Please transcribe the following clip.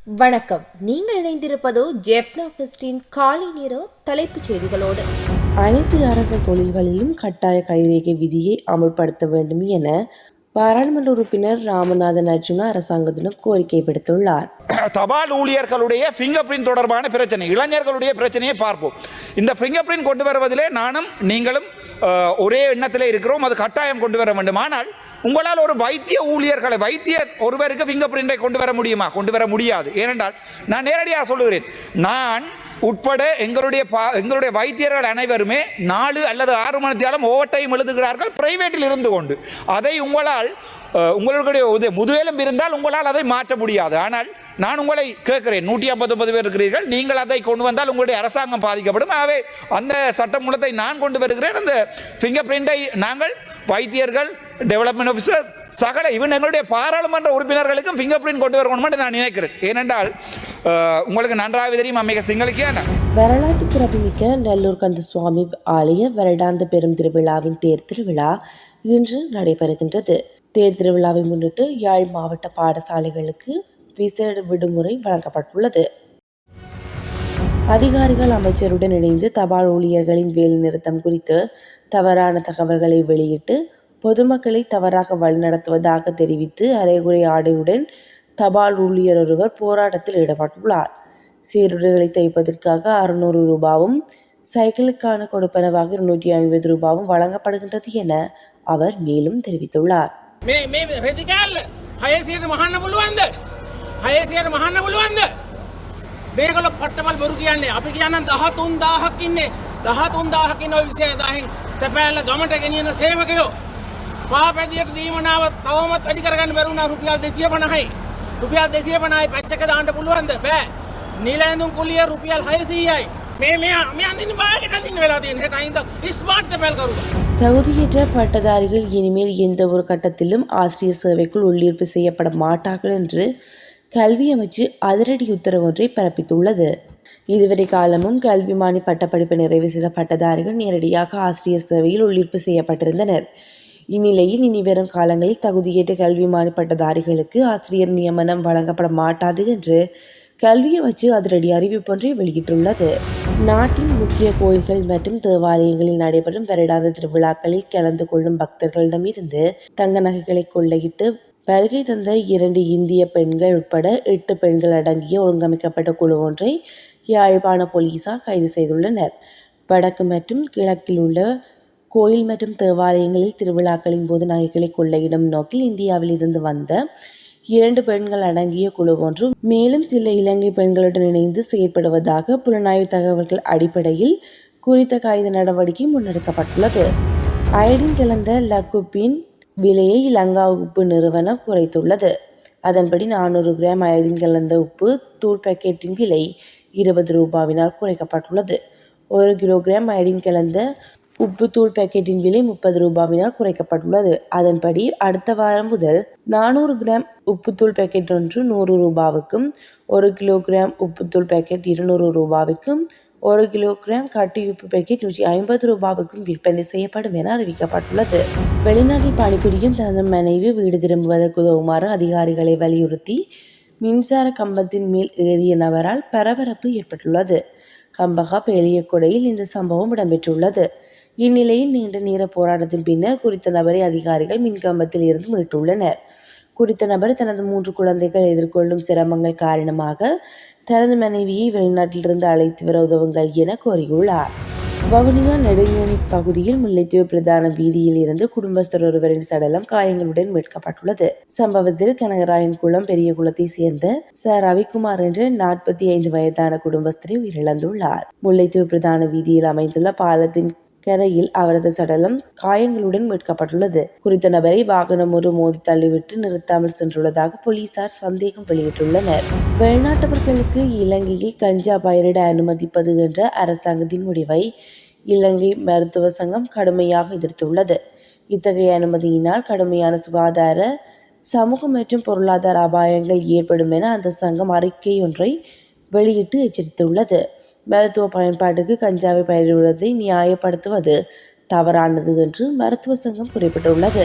வணக்கம். நீங்கள் இணைந்திருப்பதோ ஜெஃப்னாஃபெஸ்டின் காலை நேர தலைப்புச் செய்திகளோடு. அனைத்து அரசு தொழில்களிலும் கட்டாய கைரேகை விதியை அமல்படுத்த வேண்டும் என பாராளுமன்ற உறுப்பினர் ராமநாதன் அர்ஜுனா அரசாங்கத்திடம் கோரிக்கை விடுத்துள்ளார். தபால் ஊழியர்களுடைய ஃபிங்கர் பிரிண்ட் தொடர்பான பிரச்சனை, இளைஞர்களுடைய பிரச்சனையை பார்ப்போம். இந்த ஃபிங்கர் பிரிண்ட் கொண்டு வருவதிலே நானும் நீங்களும் ஒரே எண்ணத்தில் இருக்கிறோம். அது கட்டாயம் கொண்டு வர வேண்டும். ஆனால் உங்களால் ஒரு வைத்தியர் ஒருவருக்கு ஃபிங்கர் பிரிண்டை கொண்டு வர முடியுமா? கொண்டு வர முடியாது. ஏனென்றால் நான் நேரடியாக சொல்லுகிறேன், நான் உட்பட எங்களுடைய வைத்தியர்கள் அனைவருமே 4 அல்லது 6 மணி நேரம் ஓவர் டைம் எழுதுகிறார்கள் பிரைவேட்டில் இருந்து கொண்டு. அதை உங்களுடைய முதுகெலும்பு இருந்தால் உங்களால் அதை மாற்ற முடியாது. ஆனால் நான் உங்களை கேட்கிறேன், 159 பேர் இருக்கிறீர்கள், நீங்கள் அதை கொண்டு வந்தால் உங்களுடைய அரசாங்கம் பாதிக்கப்படும். ஆகவே அந்த சட்டமூலத்தை நான் கொண்டு வருகிறேன். அந்த ஃபிங்கர் பிரிண்டை நாங்கள் வைத்தியர்கள், டெவலப்மெண்ட் ஆஃபீஸர்ஸ், சகல எங்களுடைய பாராளுமன்ற உறுப்பினர்களுக்கும் ஃபிங்கர் பிரிண்ட் கொண்டு வரணும் என்று நான் நினைக்கிறேன். ஏனென்றால் உங்களுக்கு நன்றாக தெரியும், அம்மைய சிங்களுக்கே வரலாற்று சிறப்புமிக்க நல்லூர் கந்தசுவாமி ஆலய வருடாந்த பெரும் திருவிழாவின் தேர் திருவிழா இன்று நடைபெறுகின்றது. தேர் திருவிழாவை முன்னிட்டு யாழ் மாவட்ட பாடசாலைகளுக்கு விசேட விடுமுறை வழங்கப்பட்டுள்ளது. அதிகாரிகள் அமைச்சருடன் இணைந்து தபால் ஊழியர்களின் வேலை நிறுத்தம் குறித்து தவறான தகவல்களை வெளியிட்டு பொதுமக்களை தவறாக வழிநடத்துவதாக தெரிவித்து அரைகுறை ஆடையுடன் தபால் ஊழியர் ஒருவர் போராட்டத்தில் ஈடுபட்டுள்ளார். சீருடைகளை தைப்பதற்காக 600 ரூபாவும் சைக்கிளுக்கான கொடுப்பனவாக 250 ரூபாவும் வழங்கப்படுகின்றது என அவர் மேலும் தெரிவித்துள்ளார். මේගොල්ලෝ පට්ටමල් බොරු කියන්නේ අපි කියනනම් 13000ක් ඉන්නේ 13000ක් ඉන්න ඔය 26000න් තැපෑල්ල ගමට ගෙනියන සේවකයෝ පාපැදියට දීමනාව තවමත් වැඩි කරගන්න බැරුණා. රුපියල් 250යි රුපියල් 250යි පැච් එක දාන්න පුළුවන්ද? බෑ. නිල ඇඳුම් කුලිය රුපියල් 600යි. මේ අඳින්න බාගෙට අඳින්න වෙලා තියෙන හෙට අයින්ද ස්මාර්ட் තැපෑල් කරුවා. தகுதியற்ற பட்டதாரிகள் இனிமேல் எந்த ஒரு கட்டத்திலும் ஆசிரியர் சேவைக்குள் உள்ளீர்ப்பு செய்யப்பட மாட்டார்கள் என்று கல்வி அமைச்சு அதிரடி உத்தரவு ஒன்றை பிறப்பித்துள்ளது. இதுவரை காலமும் கல்விமானி பட்டப்படிப்பு நிறைவு செய்த பட்டதாரிகள் நேரடியாக ஆசிரியர் சேவையில் உள்ளீர்ப்பு செய்யப்பட்டிருந்தனர். இந்நிலையில் இனி வரும் காலங்களில் தகுதியேற்ற கல்விமானி பட்டதாரிகளுக்கு ஆசிரியர் நியமனம் வழங்கப்பட மாட்டாது என்று கல்வி அமைச்சு அதிரடி அறிவிப்பு ஒன்றை வெளியிட்டுள்ளது. நாட்டின் முக்கிய கோயில்கள் மற்றும் தேவாலயங்களில் நடைபெறும் வருடாந்த திருவிழாக்களில் கலந்து கொள்ளும் பக்தர்களிடமிருந்து தங்க நகைகளை கொள்ளையிட்டு வருகை தந்த 2 இந்திய பெண்கள் உட்பட 8 பெண்கள் அடங்கிய ஒழுங்கமைக்கப்பட்ட குழு ஒன்றை யாழ்ப்பாண போலீசார் கைது செய்துள்ளனர். வடக்கு மற்றும் கிழக்கில் உள்ள கோயில் மற்றும் தேவாலயங்களில் திருவிழாக்களின் போது நகைகளை கொள்ளையிடும் நோக்கில் இந்தியாவில் இருந்து வந்த 2 பெண்கள் அடங்கிய குழு ஒன்று மேலும் சில இலங்கை பெண்களுடன் இணைந்து செயற்படுவதாக புலனாய்வு தகவல்கள் அடிப்படையில் குறித்த கைது நடவடிக்கை முன்னெடுக்கப்பட்டுள்ளது. அயடின் கலந்த லக்குப்பின் விலையை இலங்கா உப்பு நிறுவனம் குறைத்துள்ளது. அதன்படி 400 கிராம் அயடின் கலந்த உப்பு தூள் பாக்கெட்டின் விலை 20 ரூபாவினால் குறைக்கப்பட்டுள்ளது. 1 கிலோகிராம் அயடின் கலந்த உப்பு தூள் பாக்கெட்டின் விலை 30 ரூபாவினால் குறைக்கப்பட்டுள்ளது. அதன்படி அடுத்த வாரம் முதல் 400 கிராம் உப்புத்தூள் பாக்கெட் ஒன்று 100 ரூபாவுக்கும் 1 கிலோகிராம் உப்புத்தூள் பாக்கெட் 200 ரூபாவுக்கும் 1 கிலோகிராம் கட்டி உப்பு பாக்கெட் 150 ரூபாவுக்கும் விற்பனை செய்யப்படும் என அறிவிக்கப்பட்டுள்ளது. வெளிநாட்டில் பணிபுரியும் தனது மனைவி வீடு திரும்புவதற்கு உதவுமாறு அதிகாரிகளை வலியுறுத்தி மின்சார கம்பத்தின் மேல் ஏறிய நபரால் பரபரப்பு ஏற்பட்டுள்ளது. கம்பகா பேலியக்கொடையில் இந்த சம்பவம் இடம்பெற்றுள்ளது. இந்நிலையில் நீண்ட நேர போராட்டத்தின் பின்னர் குறித்த நபரை அதிகாரிகள் மின்கம்பத்தில் இருந்து மீட்டுள்ளனர். குறித்த நபர் தனது 3 குழந்தைகள் எதிர்கொள்ளும் சிரமங்கள் காரணமாக தனது மனைவியை வெளிநாட்டிலிருந்து அழைத்து வர உதவுங்கள் என கோரியுள்ளார். வவுனியா நெடுங்கேணி பகுதியில் முல்லைத்தீவு பிரதான வீதியில் இருந்து குடும்பஸ்தர் ஒருவரின் சடலம் காயங்களுடன் மீட்கப்பட்டுள்ளது. சம்பவத்தில் கனகராயன்குளம் பெரிய குளத்தை சேர்ந்த ச ரவிக்குமார் என்ற 45 வயதான குடும்பஸ்தரை உயிரிழந்துள்ளார். முல்லைத்தீவு பிரதான வீதியில் அமைந்துள்ள பாலத்தின் கரையில் அவரது சடலம் காயங்களுடன் மீட்கப்பட்டுள்ளது. குறித்த நபரை வாகனம் ஒரு மோதி தள்ளிவிட்டு நிறுத்தாமல் சென்றுள்ளதாக போலீசார் சந்தேகம் வெளியிட்டுள்ளனர். வெளிநாட்டவர்களுக்கு இலங்கையில் கஞ்சா பயிரிட அனுமதிப்பது என்ற அரசாங்கத்தின் முடிவை இலங்கை மருத்துவ சங்கம் கடுமையாக எதிர்த்துள்ளது. இத்தகைய அனுமதியினால் கடுமையான சுகாதார, சமூக மற்றும் பொருளாதார அபாயங்கள் ஏற்படும் என அந்த சங்கம் அறிக்கை ஒன்றை வெளியிட்டு எச்சரித்துள்ளது. மருத்துவ பயன்பாட்டுக்கு கஞ்சாவை பயிரிடுவதை நியாயப்படுத்துவது தவறானது என்று மருத்துவ சங்கம் குறிப்பிட்டுள்ளது.